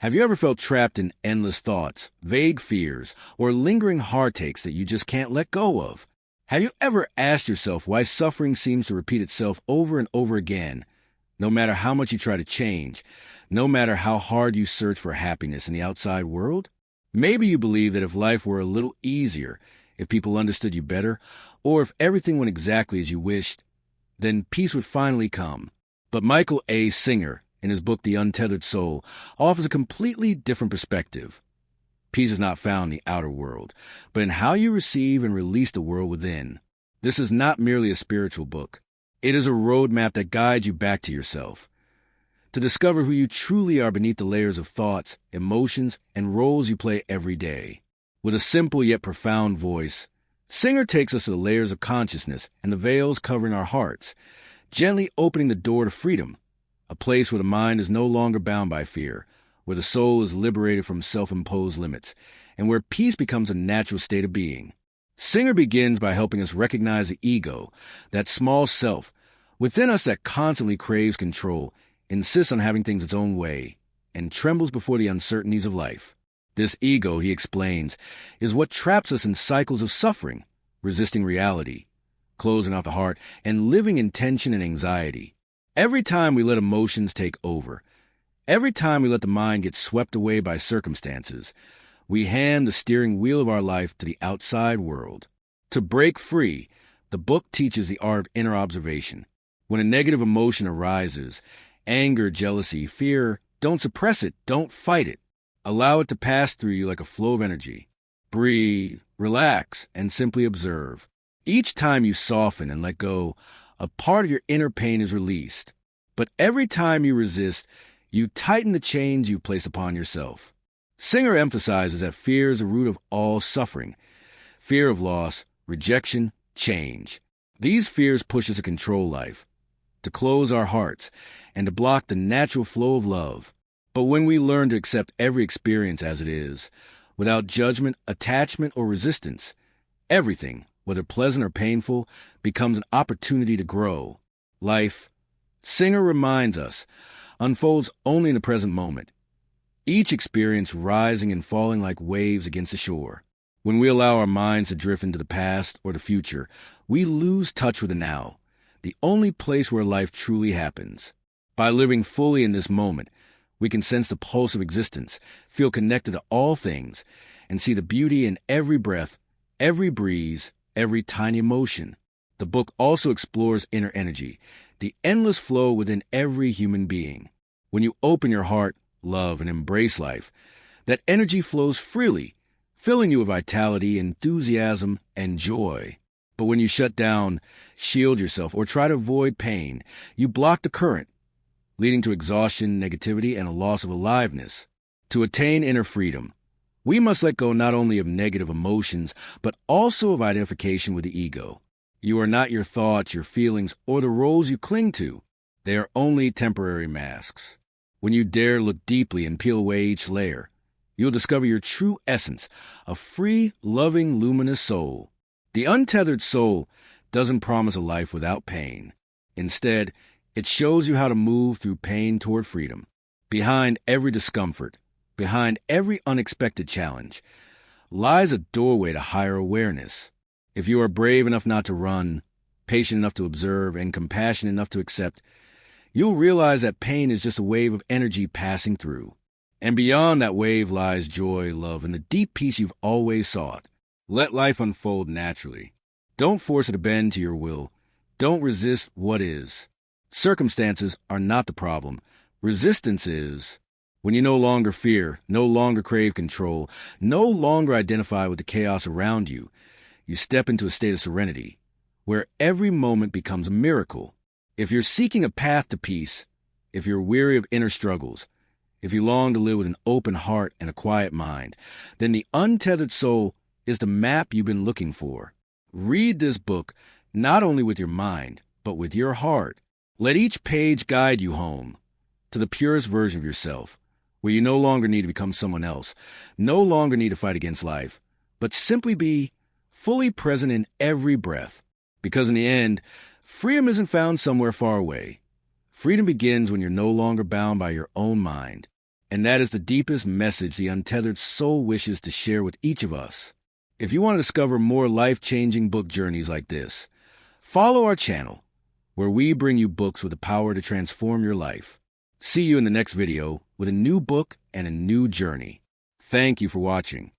Have you ever felt trapped in endless thoughts, vague fears, or lingering heartaches that you just can't let go of? Have you ever asked yourself why suffering seems to repeat itself over and over again, no matter how much you try to change, no matter how hard you search for happiness in the outside world? Maybe you believe that if life were a little easier, if people understood you better, or if everything went exactly as you wished, then peace would finally come. But Michael A. Singer, in his book The Untethered Soul, offers a completely different perspective. Peace is not found in the outer world, but in how you receive and release the world within. This is not merely a spiritual book. It is a roadmap that guides you back to yourself, to discover who you truly are beneath the layers of thoughts, emotions, and roles you play every day. With a simple yet profound voice, Singer takes us to the layers of consciousness and the veils covering our hearts, gently opening the door to freedom, a place where the mind is no longer bound by fear, where the soul is liberated from self-imposed limits, and where peace becomes a natural state of being. Singer begins by helping us recognize the ego, that small self within us that constantly craves control, insists on having things its own way, and trembles before the uncertainties of life. This ego, he explains, is what traps us in cycles of suffering, resisting reality, closing off the heart, and living in tension and anxiety. Every time we let emotions take over, every time we let the mind get swept away by circumstances, we hand the steering wheel of our life to the outside world. To break free, the book teaches the art of inner observation. When a negative emotion arises, anger, jealousy, fear, don't suppress it, don't fight it. Allow it to pass through you like a flow of energy. Breathe, relax, and simply observe. Each time you soften and let go, a part of your inner pain is released. But every time you resist, you tighten the chains you place upon yourself. Singer emphasizes that fear is the root of all suffering. Fear of loss, rejection, change. These fears push us to control life, to close our hearts, and to block the natural flow of love. But when we learn to accept every experience as it is, without judgment, attachment, or resistance, everything, whether pleasant or painful, becomes an opportunity to grow. Life, Singer reminds us, unfolds only in the present moment, each experience rising and falling like waves against the shore. When we allow our minds to drift into the past or the future, we lose touch with the now, the only place where life truly happens. By living fully in this moment, we can sense the pulse of existence, feel connected to all things, and see the beauty in every breath, every breeze, every tiny emotion. The book also explores inner energy, the endless flow within every human being. When you open your heart, love, and embrace life, that energy flows freely, filling you with vitality, enthusiasm, and joy. But when you shut down, shield yourself, or try to avoid pain, you block the current, leading to exhaustion, negativity, and a loss of aliveness. To attain inner freedom, we must let go not only of negative emotions, but also of identification with the ego. You are not your thoughts, your feelings, or the roles you cling to. They are only temporary masks. When you dare look deeply and peel away each layer, you'll discover your true essence, a free, loving, luminous soul. The Untethered Soul doesn't promise a life without pain. Instead, it shows you how to move through pain toward freedom. Behind every discomfort, behind every unexpected challenge, lies a doorway to higher awareness. If you are brave enough not to run, patient enough to observe, and compassionate enough to accept, you'll realize that pain is just a wave of energy passing through. And beyond that wave lies joy, love, and the deep peace you've always sought. Let life unfold naturally. Don't force it to bend to your will. Don't resist what is. Circumstances are not the problem. Resistance is. When you no longer fear, no longer crave control, no longer identify with the chaos around you, you step into a state of serenity, where every moment becomes a miracle. If you're seeking a path to peace, if you're weary of inner struggles, if you long to live with an open heart and a quiet mind, then The Untethered Soul is the map you've been looking for. Read this book not only with your mind, but with your heart. Let each page guide you home, to the purest version of yourself, where you no longer need to become someone else, no longer need to fight against life, but simply be fully present in every breath. Because in the end, freedom isn't found somewhere far away. Freedom begins when you're no longer bound by your own mind, And that is the deepest message the Untethered Soul wishes to share with each of us. If you want to discover more life-changing book journeys like this, follow our channel, where we bring you books with the power to transform your life. See you in the next video with a new book and a new journey. Thank you for watching.